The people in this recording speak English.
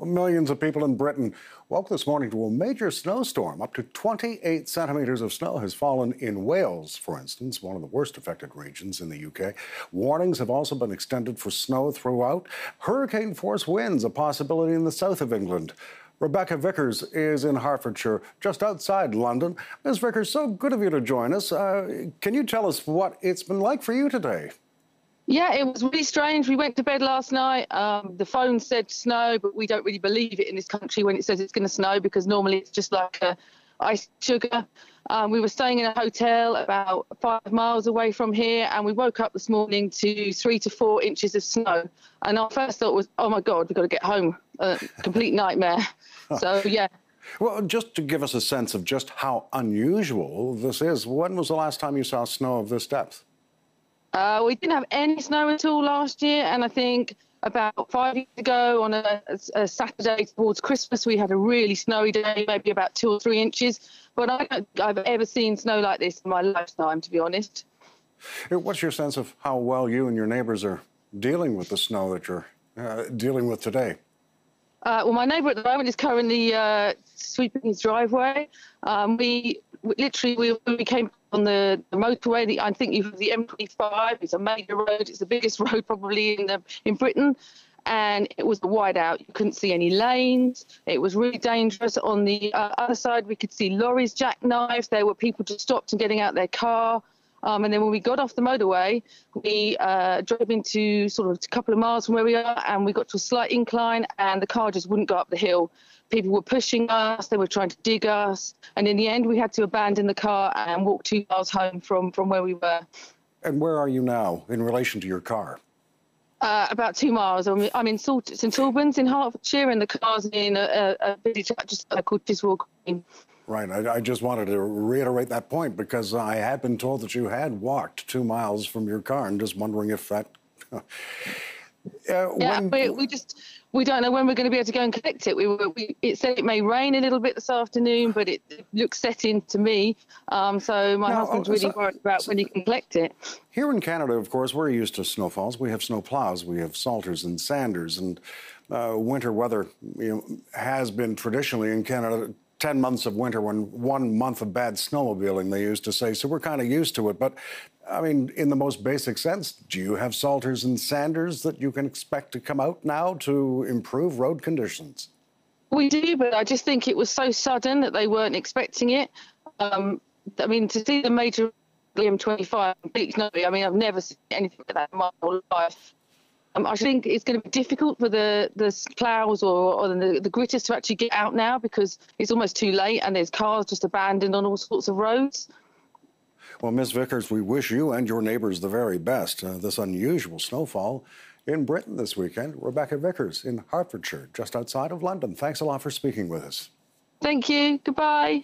Millions of people in Britain woke this morning to a major snowstorm. Up to 28 centimetres of snow has fallen in Wales, for instance, one of the worst affected regions in the UK. Warnings have also been extended for snow throughout. Hurricane-force winds a possibility in the south of England. Rebecca Viccars is in Hertfordshire, just outside London. Ms. Viccars, so good of you to join us. Can you tell us what it's been like for you today? Yeah, it was really strange. We went to bed last night. The phone said snow, but we don't really believe it in this country when it says it's going to snow, because normally it's just like ice sugar. We were staying in a hotel about 5 miles away from here, and we woke up this morning to 3 to 4 inches of snow. And our first thought was, oh, my God, we've got to get home. Complete nightmare. So, yeah. Well, just to give us a sense of just how unusual this is, when was the last time you saw snow of this depth? We didn't have any snow at all last year, and I think about 5 years ago on a Saturday towards Christmas, we had a really snowy day, maybe about 2 or 3 inches. But I don't think I've ever seen snow like this in my lifetime, to be honest. What's your sense of how well you and your neighbours are dealing with the snow that you're dealing with today? Well, my neighbour at the moment is currently sweeping his driveway. We came on the motorway. I think you've the M25. It's a major road. It's the biggest road probably in Britain, and it was wide out. You couldn't see any lanes. It was really dangerous. On the other side, we could see lorries jackknifed. There were people just stopped and getting out their car. And then when we got off the motorway, we drove into sort of a couple of miles from where we are, and we got to a slight incline, and the car just wouldn't go up the hill. People were pushing us, they were trying to dig us, and in the end we had to abandon the car and walk 2 miles home from where we were. And where are you now in relation to your car? About 2 miles. I'm in St Albans in Hertfordshire, and the car's in a village just called Chiswell Green. Right. I just wanted to reiterate that point, because I had been told that you had walked 2 miles from your car, and just wondering if that... we don't know when we're going to be able to go and collect it. It said it may rain a little bit this afternoon, but it looks set in to me. So my husband's really worried about when he can collect it. Here in Canada, of course, we're used to snowfalls. We have snow plows, we have salters and sanders, and winter weather has been traditionally in Canada 10 months of winter, when 1 month of bad snowmobiling, they used to say. So we're kind of used to it. But, I mean, in the most basic sense, do you have salters and sanders that you can expect to come out now to improve road conditions? We do, but I just think it was so sudden that they weren't expecting it. I mean, to see the major M25 completely snowy, I mean, I've never seen anything like that in my whole life. I think it's going to be difficult for the ploughs or the gritters to actually get out now, because it's almost too late and there's cars just abandoned on all sorts of roads. Well, Ms. Viccars, we wish you and your neighbours the very best. This unusual snowfall in Britain this weekend. Rebecca Viccars in Hertfordshire, just outside of London. Thanks a lot for speaking with us. Thank you. Goodbye.